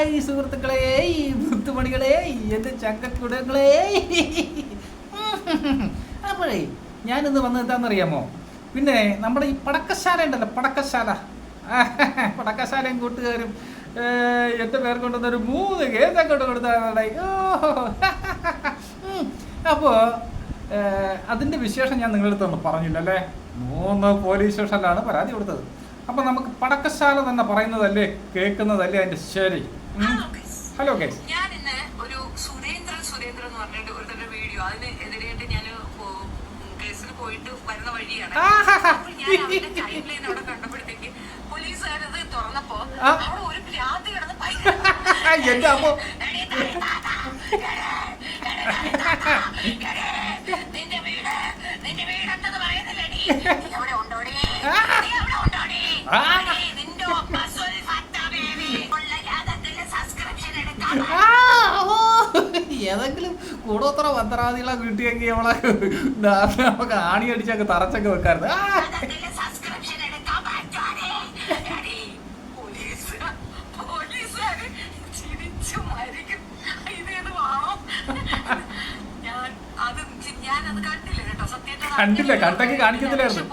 Hi സുഹൃത്തുക്കളെ, മുത്തുമണികളെ, എൻ്റെ ചങ്കക്കുടങ്ങളെ. അപ്പോഴേ ഞാനിന്ന് വന്നത് എന്താണെന്നറിയാമോ? പിന്നെ നമ്മുടെ ഈ പടക്കശാല ഉണ്ടല്ലോ, പടക്കശാലയും കൂട്ടുകാരും എൻ്റെ പേർ കൊണ്ടുവന്നൊരു 3 കേസ് അങ്ങോട്ട് കൊടുത്താൽ. അപ്പോൾ അതിൻ്റെ വിശേഷം ഞാൻ നിങ്ങളുടെ അടുത്തൊന്ന് പറഞ്ഞില്ലല്ലേ. 3 പോലീസ് സ്റ്റേഷനിലാണ് പരാതി കൊടുത്തത്. അപ്പം നമുക്ക് പടക്കശാല തന്നെ പറയുന്നതല്ലേ, കേൾക്കുന്നതല്ലേ അതിൻ്റെ ശരി. ഹലോ ഗൈസ്, ഞാൻ ഇന്ന് ഒരു സുരേന്ദ്രൻ എന്ന് പറഞ്ഞിട്ട് ഒരു വീഡിയോ അതിനെതിരെയായിട്ട് ഞാൻ കേസിൽ പോയിട്ട് വരുന്ന വഴിയാണ്. ഞാൻ അവരുടെ ടൈം ലൈൻ അവിടെ കണ്ടപ്പോഴത്തേക്ക് പോലീസുകാരത് തുറന്നപ്പോ അവിടെ ഒരു ഭ്രാന്തി കിടന്ന് നിന്റെ വീടെന്ന് പറയുന്നില്ലടി, അവിടെ ഉണ്ടോടി, അവിടെ ഉണ്ടോടി, നിന്റെ ഏതെങ്കിലും കൂടോത്ര പത്രാദികളെ കിട്ടിയെങ്കിൽ അവളെ നമുക്ക് ആണി അടിച്ചൊക്കെ തറച്ചൊക്കെ വെക്കാറുണ്ട്. കണ്ടില്ല, കണ്ടൊക്കെ കാണിക്കത്തില്ലായിരുന്നു.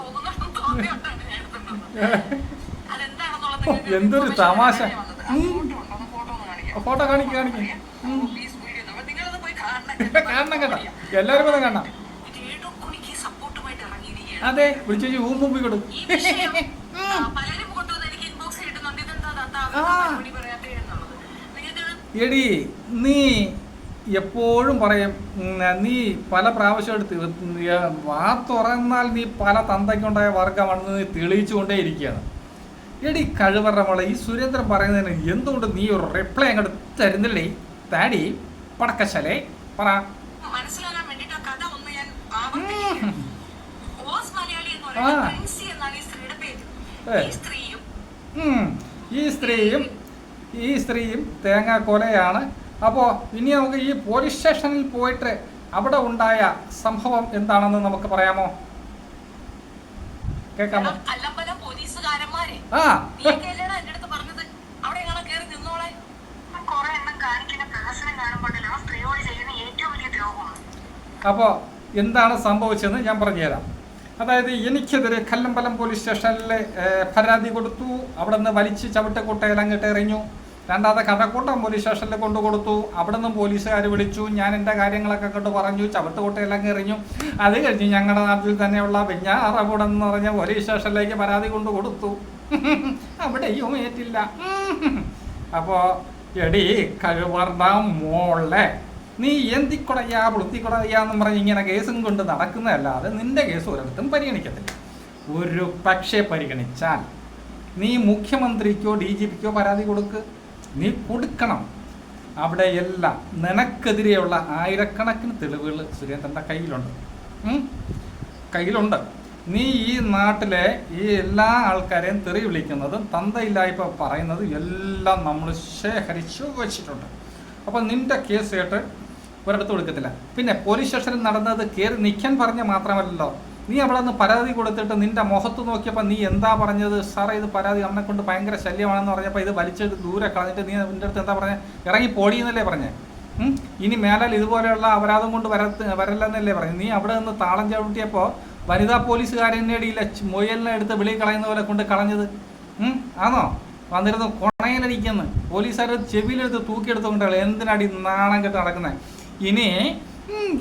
എന്തൊരു തമാശ. ഫോട്ടോ കാണിക്കും കാണണം കേട്ടോ, എല്ലാവരും കൂടെ കാണാം. അതെ, വിളിച്ചു മുമ്പിൽ കൊടുക്കും. എടി, നീ എപ്പോഴും പറയും, നീ പല പ്രാവശ്യം എടുത്ത് വാ തുറന്നാൽ നീ പല തന്തയ്ക്കുണ്ടായ വർഗമാണെന്ന് നീ തെളിയിച്ചുകൊണ്ടേ ഇരിക്കുകയാണ്. എടി കഴിവറ മോളെ, ഈ സുരേന്ദ്രൻ പറയുന്നതിന് എന്തുകൊണ്ട് നീ ഒരു റിപ്ലൈ അങ്ങോട്ട് തരുന്നില്ലേ? താടി പടക്കശാലേ പറ. മനസ്സിലാക്കാൻ വേണ്ടിട്ട് ആ കഥ ഒന്ന് ഞാൻ ഈ സ്ത്രീയും തേങ്ങാ കൊലയാണ്. അപ്പോൾ ഇനി നമുക്ക് ഈ പോലീസ് സ്റ്റേഷനിൽ പോയിട്ട് അവിടെ ഉണ്ടായ സംഭവം എന്താണെന്ന് നമുക്ക് പറയാമോ? കേൾക്കാമോ? അപ്പോൾ എന്താണ് സംഭവിച്ചതെന്ന് ഞാൻ പറഞ്ഞുതരാം. അതായത് എനിക്കെതിരെ കല്ലമ്പലം പോലീസ് സ്റ്റേഷനിൽ പരാതി കൊടുത്തു. അവിടെ നിന്ന് വലിച്ച് ചവിട്ടക്കുട്ടയിൽ അങ്ങോട്ട് എറിഞ്ഞു. രണ്ടാമത്തെ കടക്കൂട്ടം പോലീസ് സ്റ്റേഷനിൽ കൊണ്ടു കൊടുത്തു. അവിടെ നിന്നും പോലീസുകാർ വിളിച്ചു. ഞാൻ എൻ്റെ കാര്യങ്ങളൊക്കെ കൊണ്ട് പറഞ്ഞു, ചവിട്ടുകുട്ടയെല്ലാം എറിഞ്ഞു. അത് കഴിഞ്ഞ് ഞങ്ങളുടെ നാട്ടിൽ തന്നെയുള്ള വെഞ്ഞാറമൂട് എന്ന് പറഞ്ഞ പോലീസ് സ്റ്റേഷനിലേക്ക് പരാതി കൊണ്ടു കൊടുത്തു. അവിടെയും ഏറ്റില്ല. അപ്പോൾ എടി കഴിവർന്ന മോളെ, നീ എന്തിക്കൊടയാ പുളുത്തിക്കൊടയാന്നും പറഞ്ഞ് ഇങ്ങനെ കേസും കൊണ്ട് നടക്കുന്നതല്ലാതെ നിന്റെ കേസ് ഒരിടത്തും പരിഗണിക്കത്തില്ല. ഒരു പക്ഷേ പരിഗണിച്ചാൽ നീ മുഖ്യമന്ത്രിക്കോ DGPക്കോ പരാതി കൊടുക്ക്. നീ കൊടുക്കണം. അവിടെ എല്ലാം നിനക്കെതിരെയുള്ള ആയിരക്കണക്കിന് തെളിവുകൾ സുരേന്ദ്രൻ്റെ കയ്യിലുണ്ട്. നീ ഈ നാട്ടിലെ ഈ എല്ലാ ആൾക്കാരെയും തെറി വിളിക്കുന്നതും തന്തയില്ലായ്പ പറയുന്നതും എല്ലാം നമ്മൾ ശേഖരിച്ചു വച്ചിട്ടുണ്ട്. അപ്പോൾ നിന്റെ കേസ് കേട്ട് ഒരിടത്ത് കൊടുക്കത്തില്ല. പിന്നെ പോലീസ് സ്റ്റേഷനിൽ നടന്നത് കയറി നിൽക്കാൻ പറഞ്ഞ മാത്രമല്ലല്ലോ, നീ അവിടെ നിന്ന് പരാതി കൊടുത്തിട്ട് നിന്റെ മുഖത്ത് നോക്കിയപ്പോൾ നീ എന്താ പറഞ്ഞത്? സാറേ, ഇത് പരാതി അവനെ കൊണ്ട് ഭയങ്കര ശല്യമാണെന്ന് പറഞ്ഞപ്പോൾ ഇത് വലിച്ചിട്ട് ദൂരെ കളഞ്ഞിട്ട് നീ നിൻ്റെ അടുത്ത് എന്താ പറഞ്ഞത്? ഇറങ്ങി പോടിയെന്നല്ലേ പറഞ്ഞേ? ഇനി മേലാൽ ഇതുപോലെയുള്ള അപരാധം കൊണ്ട് വരല്ലെന്നല്ലേ പറഞ്ഞു? നീ അവിടെ നിന്ന് താളം ചവിട്ടിയപ്പോൾ വനിതാ പോലീസുകാരൻ്റെ ഇടയിലെ മൊയലിനെ എടുത്ത് വെളി കളയുന്ന പോലെ കൊണ്ട് കളഞ്ഞത് ആണോ? വന്നിരുന്ന് കൊണയിലടിക്കുന്നു. പോലീസുകാർ ചെവിയിലെടുത്ത് തൂക്കിയെടുത്തുകൊണ്ടാണ്. എന്തിനാടി നാണം കെട്ട് നടക്കുന്നത്? ഇനി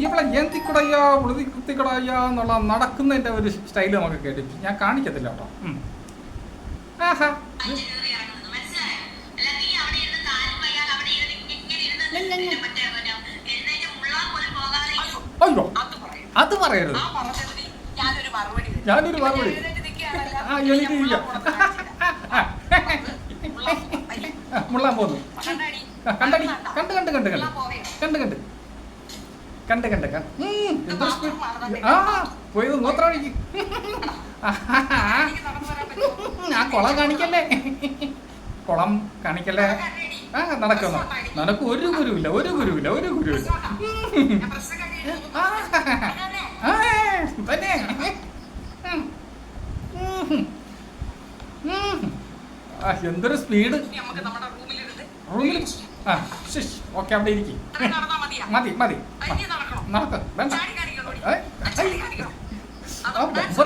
ഇവിടെ എന്തിക്കുടയ്യാ ഉളുതി കുത്തിക്കുടയ്യാ എന്നുള്ള നടക്കുന്നതിൻ്റെ ഒരു സ്റ്റൈല് നമുക്ക് കേട്ടിട്ട് ഞാൻ കാണിക്കത്തില്ല കേട്ടോ. ആഹാ, അയ്യോ അത് പറയരുത്. ഞാനൊരു മറുപടി എനിക്കില്ല. മുള്ളാൻ പോന്നു. കണ്ടടി, കണ്ട് പോയത് മൂത്രമൊഴിക്ക്. ആ കുളം കാണിക്കല്ലേ, കുളം കാണിക്കല്ലേ. നടക്കുന്നു. നിനക്ക് ഒരു ഗുരുവില്ല. തന്നെ എന്തൊരു സ്പീഡ്. റൂമിൽ ആ ശിഷ് ഓക്കെ അവിടെ ഇരിക്കും. മതി മതി നടക്ക് വേണ്ട.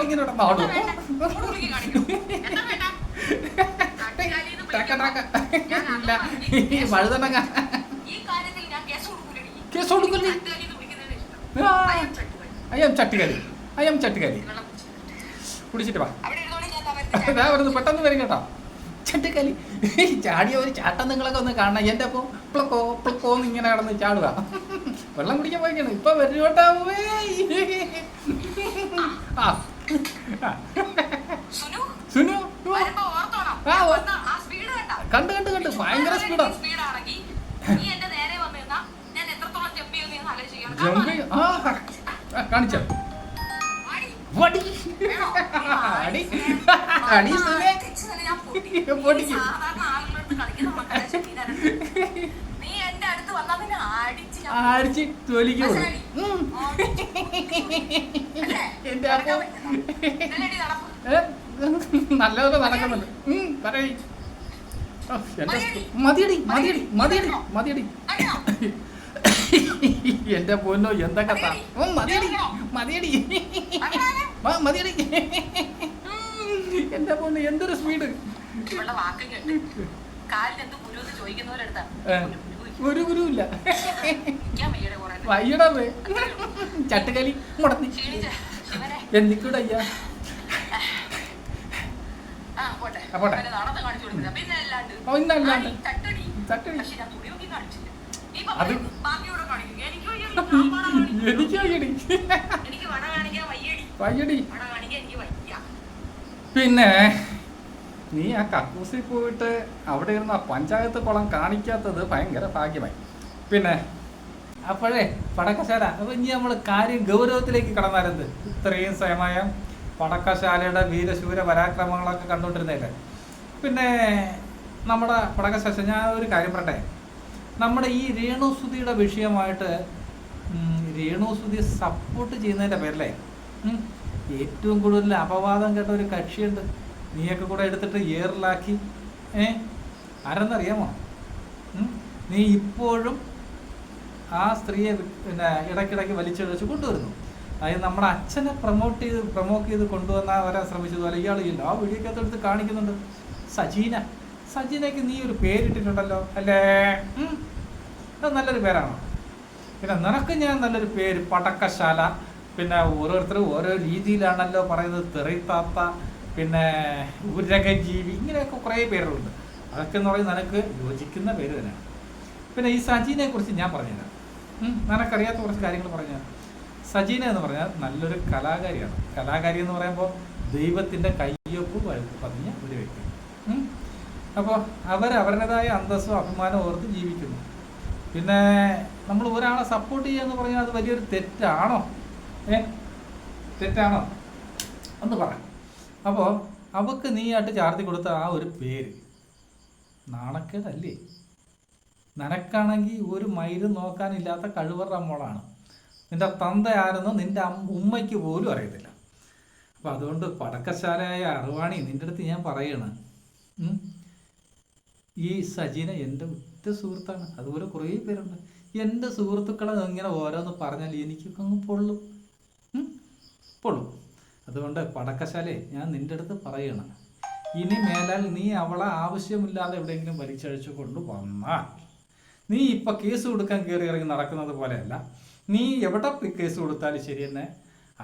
ഇങ്ങനെ നാടോ വഴുതണങ്ങ കേസ് കൊടുക്കില്ലേ? അയ്യം ചട്ടുകാലി കുടിച്ചിട്ട് വാ. അതാ വരുന്നത് പെട്ടെന്ന് വരും കേട്ടോ. ചട്ടുകാലി ചാടിയ ഒരു ചാട്ടം നിങ്ങളൊക്കെ ഒന്ന് കാണണം. എൻ്റെ അപ്പോൾ പ്ലക്കോന്ന് ഇങ്ങനെ കിടന്ന് ചാടുക. വെള്ളം കുടിക്കാൻ പോയിക്കാണ്. ഇപ്പൊ വരുവട്ടാ. സുനു കണ്ട് ഭയങ്കര സ്പീഡാ. ജമ്പി കാണിച്ച അടിച്ച് തൊലിക്കുള്ളൂ. എന്റെ അപ്പൊ നല്ലപോലെ നടക്കുന്നുണ്ട്. പറയ്. മതിയടി എന്റെ പൊന്നോ എന്തൊക്കെ മതിയടി എന്റെ പൊന്നോ എന്തൊരു സ്പീഡ്. ഒരു ഗുരുവില്ല. വയ്യടാ ചട്ടുകലി മുടന്നി എന്തിക്കൂടെ അയ്യാ. പിന്നെ നീ ആ കക്കൂസിൽ പോയിട്ട് അവിടെ ഇരുന്ന പഞ്ചായത്ത് കുളം കാണിക്കാത്തത് ഭയങ്കര ഭാഗ്യമായി. പിന്നെ അപ്പോഴേ പടക്കശാല അപ്പൊ ഇനി നമ്മൾ കാര്യം ഗൗരവത്തിലേക്ക് കടന്നാലെന്ത്. ഇത്രയും സമയം പടക്കശാലയുടെ വീരശൂര പരാക്രമങ്ങളൊക്കെ കണ്ടുകൊണ്ടിരുന്നതല്ലേ. പിന്നെ നമ്മുടെ പടക്കശാല ഞാൻ ഒരു കാര്യം പറയട്ടെ. നമ്മുടെ ഈ രേണുസുതിയുടെ വിഷയമായിട്ട് രേണുസുതി സപ്പോർട്ട് ചെയ്യുന്നതിൻ്റെ പേരല്ലേ ഏറ്റവും കൂടുതൽ അപവാദം കേട്ട ഒരു കക്ഷിയുണ്ട്. നീയൊക്കെ കൂടെ എടുത്തിട്ട് ഏറിലാക്കി ആരെന്നറിയാമോ? നീ ഇപ്പോഴും ആ സ്ത്രീയെ പിന്നെ ഇടയ്ക്കിടയ്ക്ക് വലിച്ചിഴച്ച് കൊണ്ടുവരുന്നു. അതായത് നമ്മുടെ അച്ഛനെ പ്രൊമോട്ട് ചെയ്ത് കൊണ്ടുവന്നാൽ വരാൻ ശ്രമിച്ചതുപോലെ ഇയാൾ എല്ലാ വീഡിയോക്കകത്ത് എടുത്ത് കാണിക്കുന്നുണ്ട്. സജീനയ്ക്ക് നീ ഒരു പേരിട്ടിട്ടുണ്ടല്ലോ അല്ലേ? അത് നല്ലൊരു പേരാണോ? പിന്നെ നിനക്ക് ഞാൻ നല്ലൊരു പേര് പടക്കശാല. പിന്നെ ഓരോരുത്തരും ഓരോ രീതിയിലാണല്ലോ പറയുന്നത്. തെറിത്താത്ത, പിന്നെ ഉരകജീവി, ഇങ്ങനെയൊക്കെ കുറേ പേരുണ്ട്. അതൊക്കെ എന്ന് പറയുന്നത് നിനക്ക് യോജിക്കുന്ന പേര് തന്നെയാണ്. പിന്നെ ഈ സജീനയെ കുറിച്ച് ഞാൻ പറഞ്ഞുതരാം. നിനക്കറിയാത്ത കുറച്ച് കാര്യങ്ങൾ പറഞ്ഞുതരാം. സജീന എന്ന് പറഞ്ഞാൽ നല്ലൊരു കലാകാരിയാണ്. കലാകാരി എന്ന് പറയുമ്പോൾ ദൈവത്തിൻ്റെ കയ്യൊപ്പ് പതിഞ്ഞ ഒരു വ്യക്തി. അപ്പോൾ അവരുടേതായ അന്തസ്സും അഭിമാനവും ഓർത്ത് ജീവിക്കുന്നു. പിന്നെ നമ്മൾ ഒരാളെ സപ്പോർട്ട് ചെയ്യുക എന്ന് പറഞ്ഞാൽ അത് വലിയൊരു തെറ്റാണോ? തെറ്റാണോ എന്ന് പറയാം. അപ്പോൾ അവൾക്ക് നീയായിട്ട് ചാർത്തി കൊടുത്ത ആ ഒരു പേര് നാണക്കേടല്ലേ? നിനക്കാണെങ്കിൽ ഒരു മൈലും നോക്കാനില്ലാത്ത കഴിവറ മോളാണ്. നിന്റെ തന്ത ആരെന്നോ നിന്റെ ഉമ്മയ്ക്ക് പോലും അറിയത്തില്ല. അപ്പം അതുകൊണ്ട് പടക്കശാലയായ അറുവാണി നിൻ്റെ അടുത്ത് ഞാൻ പറയണം, ഈ സജീന എൻ്റെ ഉറ്റ സുഹൃത്താണ്. അതുപോലെ കുറേ പേരുണ്ട്. എൻ്റെ സുഹൃത്തുക്കളെ ഇങ്ങനെ ഓരോന്ന് പറഞ്ഞാൽ എനിക്കൊക്കെ അങ്ങ് പൊള്ളും. അതുകൊണ്ട് പടക്കശാലയെ ഞാൻ നിൻ്റെ അടുത്ത് പറയണം, ഇനി മേലാൽ നീ അവളെ ആവശ്യമില്ലാതെ എവിടെയെങ്കിലും വലിച്ചഴിച്ചു കൊണ്ട് വന്നാൽ നീ ഇപ്പം കേസ് കൊടുക്കാൻ കയറി ഇറങ്ങി നടക്കുന്നത് പോലെയല്ല. നീ എവിടെ കേസ് കൊടുത്താലും ശരി തന്നെ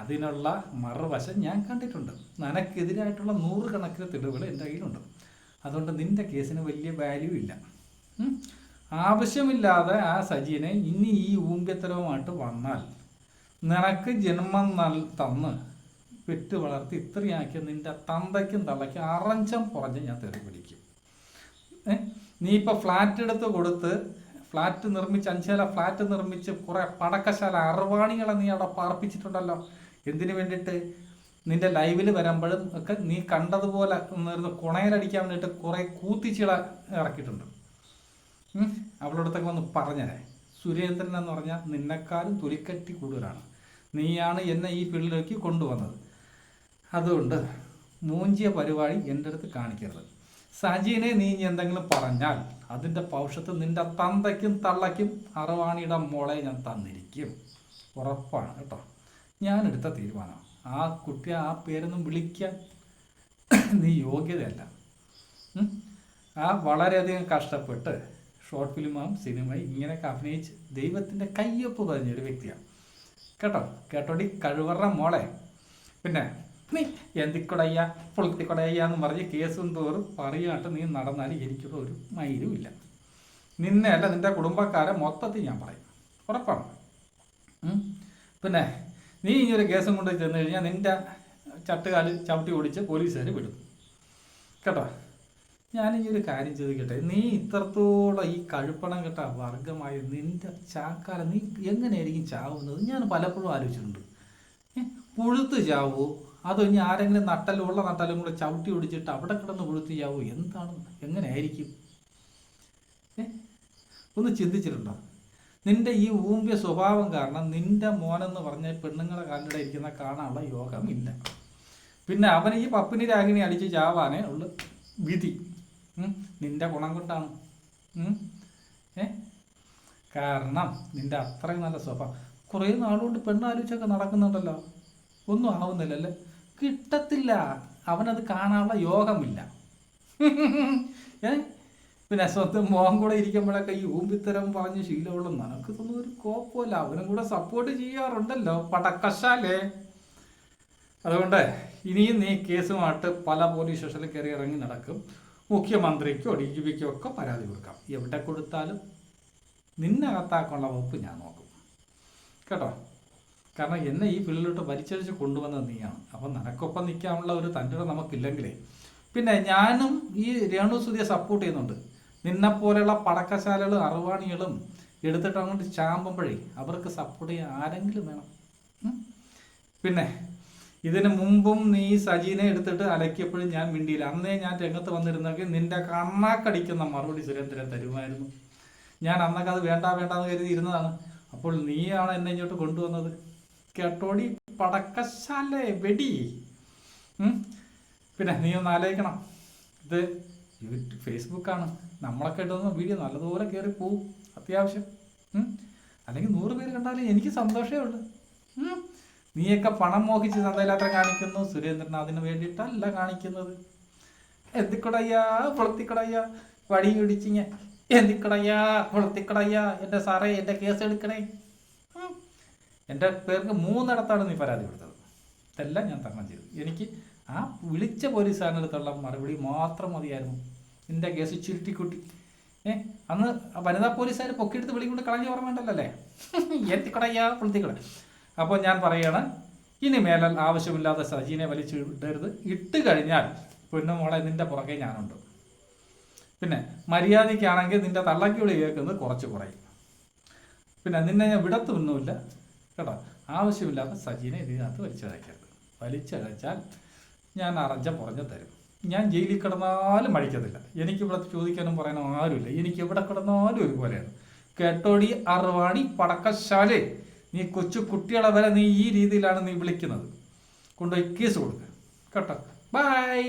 അതിനുള്ള മറുവശം ഞാൻ കണ്ടിട്ടുണ്ട്. നിനക്കെതിരായിട്ടുള്ള 100 കണക്കിന് തെളിവുകൾ എൻ്റെ കയ്യിലുണ്ട്. അതുകൊണ്ട് നിൻ്റെ കേസിന് വലിയ വാല്യൂ ഇല്ല. ആവശ്യമില്ലാതെ ആ സജീനെ ഇനി ഈ ഊമ്പ്യത്തരവുമായിട്ട് വന്നാൽ നിനക്ക് ജന്മം തന്ന് പെറ്റ് വളർത്തി ഇത്രയാക്കിയ നിൻ്റെ തന്തയ്ക്കും തള്ളയ്ക്കും അറഞ്ചം പുറഞ്ഞ് ഞാൻ തെറി പിടിക്കും. നീ ഇപ്പോൾ ഫ്ലാറ്റ് എടുത്ത് കൊടുത്ത് ഫ്ലാറ്റ് നിർമ്മിച്ച് 5 നില ഫ്ലാറ്റ് നിർമ്മിച്ച് കുറേ പടക്കശാല അറുവാണികളെ നീ അവിടെ പാർപ്പിച്ചിട്ടുണ്ടല്ലോ. എന്തിനു വേണ്ടിയിട്ട്? നിൻ്റെ ലൈവിൽ വരുമ്പോഴും ഒക്കെ നീ കണ്ടതുപോലെ ഒന്ന് കുണയിലടിക്കാൻ വേണ്ടിയിട്ട് കുറേ കൂത്തിച്ചിള ഇറക്കിയിട്ടുണ്ട്. അവളോടത്തൊക്കെ വന്ന് പറഞ്ഞതേ, സുരേന്ദ്രൻ എന്ന് പറഞ്ഞാൽ നിന്നെക്കാളും തൊലിക്കട്ടി കൂടുതലാണ്. നീയാണ് എന്നെ ഈ ഫീൽഡിലേക്ക് കൊണ്ടുവന്നത്. അതുകൊണ്ട് മൂഞ്ചിയ പരിപാടി എൻ്റെ അടുത്ത് കാണിക്കരുത്. സജീനെ നീ ഇനി എന്തെങ്കിലും പറഞ്ഞാൽ അതിൻ്റെ പൗഷത്ത് നിന്റെ തന്തയ്ക്കും തള്ളയ്ക്കും അറുവാണിയുടെ മോളെ ഞാൻ തന്നിരിക്കും. ഉറപ്പാണ് കേട്ടോ. ഞാനെടുത്ത തീരുമാനം. ആ കുട്ടിയെ ആ പേരൊന്നും വിളിക്കാൻ നീ യോഗ്യതയല്ല. വളരെയധികം കഷ്ടപ്പെട്ട് ഷോർട്ട് ഫിലിമും സിനിമയും ഇങ്ങനെയൊക്കെ അഭിനയിച്ച് ദൈവത്തിൻ്റെ കയ്യൊപ്പ് പറഞ്ഞൊരു വ്യക്തിയാണ് കേട്ടോ. കേട്ടോടി കഴിവറ മോളെ. പിന്നെ നീ എന്തിക്കൊടയ്യ പൊളുത്തിക്കൊടയ്യ എന്ന് പറഞ്ഞ് കേസും തോറും പറയാട്ട് നീ നടന്നാൽ എനിക്കൊരു ഒരു മൈലും ഇല്ല. നിന്നെ അല്ല നിൻ്റെ കുടുംബക്കാരെ മൊത്തത്തിൽ ഞാൻ പറയും. ഉറപ്പാണ്. പിന്നെ നീ ഇനിയൊരു കേസും കൊണ്ട് ചെന്ന് കഴിഞ്ഞാൽ നിൻ്റെ ചട്ടുകാല് ചവിട്ടി ഓടിച്ച് പോലീസുകാർ വിടും കേട്ടോ. ഞാനിനി ഒരു കാര്യം ചോദിക്കട്ടെ, നീ ഇത്രത്തോളം ഈ കഴുപ്പണം കേട്ട വർഗമായ നിൻ്റെ ചാക്കാല നീ എങ്ങനെയായിരിക്കും ചാവുന്നത്? ഞാൻ പലപ്പോഴും ആലോചിച്ചിട്ടുണ്ട്. പുഴുത്ത് ചാവോ അതോ ഇനി ആരെങ്കിലും നട്ടലുള്ള നട്ടലും കൂടെ ചവിട്ടി ഓടിച്ചിട്ട് അവിടെ കിടന്ന് പുഴുത്ത് ചാവോ? എന്താണ്, എങ്ങനെയായിരിക്കും? ഒന്ന് ചിന്തിച്ചിട്ടുണ്ടോ? നിൻ്റെ ഈ ഊമ്പിയ സ്വഭാവം കാരണം നിൻ്റെ മോനെന്ന് പറഞ്ഞ പെണ്ണുങ്ങളെ കാലിടെ ഇരിക്കുന്ന കാണാനുള്ള യോഗമില്ല. പിന്നെ അവന് ഈ പപ്പിനി രാഗിണി അടിച്ച് ചാവാനേ ഉള്ളു വിധി. നിൻ്റെ ഗുണം കൊണ്ടാണ്. കാരണം നിൻ്റെ അത്രയും നല്ല സ്വഭാവം. കുറേ നാളുകൊണ്ട് പെണ്ണാലോചിച്ചൊക്കെ നടക്കുന്നുണ്ടല്ലോ, ഒന്നും ആവുന്നില്ലല്ലേ? കിട്ടത്തില്ല, അവനത് കാണാനുള്ള യോഗമില്ല. പിന്നെ സ്വന്തം മോഹം കൂടെ ഇരിക്കുമ്പോഴൊക്കെ ഈ ഊമ്പിത്തരം പറഞ്ഞ് ശീലമുള്ള നിനക്ക് ഇതൊന്നും ഒരു കോപ്പമല്ല. അവനും കൂടെ സപ്പോർട്ട് ചെയ്യാറുണ്ടല്ലോ പടക്കശാലേ. അതുകൊണ്ട് ഇനിയും നീ കേസുമായിട്ട് പല പോലീസ് സ്റ്റേഷനിൽ കയറി ഇറങ്ങി നടക്കും. മുഖ്യമന്ത്രിക്കോ DGPക്കോ ഒക്കെ പരാതി കൊടുക്കാം. എവിടെ കൊടുത്താലും നിന്നകത്താക്കാനുള്ള വകുപ്പ് ഞാൻ നോക്കും കേട്ടോ. കാരണം എന്നെ ഈ ഫീൽഡിലോട്ട് വലിച്ചടിച്ച് കൊണ്ടുവന്നത് നീയാണ്. അപ്പം നിനക്കൊപ്പം നിൽക്കാനുള്ള ഒരു തൻ്റെ നമുക്കില്ലെങ്കിലേ. പിന്നെ ഞാനും ഈ രേണുസുതിയെ സപ്പോർട്ട് ചെയ്യുന്നുണ്ട്. നിന്നെപ്പോലെയുള്ള പടക്കശാലകളും അറുവാണികളും എടുത്തിട്ട് അങ്ങോട്ട് ചാമ്പുമ്പോഴേ അവർക്ക് സപ്പോർട്ട് ചെയ്യാൻ ആരെങ്കിലും വേണം. പിന്നെ ഇതിന് മുമ്പും നീ സജീനെ എടുത്തിട്ട് അലക്കിയപ്പോഴും ഞാൻ മിണ്ടിയില്ല. അന്നേ ഞാൻ രംഗത്ത് വന്നിരുന്നെങ്കിൽ നിന്റെ കണ്ണാക്കടിക്കുന്ന മറുപടി സുരേന്ദ്രൻ തരുമായിരുന്നു. ഞാൻ അന്നൊക്കെ അത് വേണ്ട വേണ്ടാന്ന് കരുതി ഇരുന്നതാണ്. അപ്പോൾ നീയാണ് എന്നെ ഇങ്ങോട്ട് കൊണ്ടുവന്നത് കേട്ടോടി പടക്കശാലേ വെടി. പിന്നെ നീ ഒന്ന് ആലോചിക്കണം, ഇത് ഫേസ്ബുക്കാണ്. നമ്മളൊക്കെ ഇടുന്ന വീഡിയോ നല്ലതുപോലെ കയറി പോവും അത്യാവശ്യം. അല്ലെങ്കിൽ 100 പേര് കണ്ടാലും എനിക്ക് സന്തോഷമേ ഉള്ളൂ. നീയൊക്കെ പണം മോഹിച്ച് ചന്തയിലാത്ര കാണിക്കുന്നു. സുരേന്ദ്രൻ അതിന് വേണ്ടിയിട്ടല്ല കാണിക്കുന്നത്. എന്തിക്കടയ്യാ പൊളത്തിക്കടയ്യാ വടി ഇടിച്ചിങ്ങ എന്തിക്കടയ്യാ പൊളത്തിക്കടയ്യാ എൻ്റെ സാറേ എൻ്റെ കേസ് എടുക്കണേ. എൻ്റെ പേർക്ക് 3 ഇടത്താണ് നീ പരാതി കൊടുത്തത്. ഇതെല്ലാം ഞാൻ തരണം ചെയ്തു. എനിക്ക് ആ വിളിച്ച പോലീസുകാരനടുത്തുള്ള മറുപടി മാത്രം മതിയായിരുന്നു. നിൻ്റെ കേസ് ചുരുട്ടിക്കുട്ടി. അന്ന് വനിതാ പോലീസുകാർ പൊക്കിയെടുത്ത് വിളിക്കൊണ്ട് കളഞ്ഞ് ഓർമ്മയുണ്ടല്ലേ എത്തിക്കടയ്യാ പൊളത്തിക്കട. അപ്പോൾ ഞാൻ പറയുകയാണ്, ഇനി മേലാൽ ആവശ്യമില്ലാതെ സജീനെ വലിച്ചു ഇടരുത്. ഇട്ട് കഴിഞ്ഞാൽ പൊന്നുമോളെ നിൻ്റെ പുറകെ ഞാനുണ്ട്. പിന്നെ മര്യാദയ്ക്കാണെങ്കിൽ നിൻ്റെ തള്ളക്കി വിളി കേൾക്കുന്നത് കുറച്ച് കുറയും. പിന്നെ നിന്നെ ഞാൻ വിടത്തൊന്നുമില്ല കേട്ടോ. ആവശ്യമില്ലാതെ സജീനെ ഇതിനകത്ത് വലിച്ചഴക്കരുത്. വലിച്ചഴച്ചാൽ ഞാൻ അറഞ്ച പുറഞ്ഞു തരും. ഞാൻ ജയിലിൽ കിടന്നാലും മടിക്കത്തില്ല. എനിക്കിവിടെ ചോദിക്കാനും പറയാനും ആരുമില്ല. എനിക്ക് എവിടെ കിടന്നാലും ഒരുപോലെയാണ് കേട്ടോടി അറുവാണി പടക്കശാലേ. നീ കൊച്ചു കുട്ടികളെ വരെ നീ ഈ രീതിയിലാണ് നീ വിളിക്കുന്നത്. കൊണ്ടുപോയി കേസ് കൊടുക്കുക കേട്ടോ. ബൈ.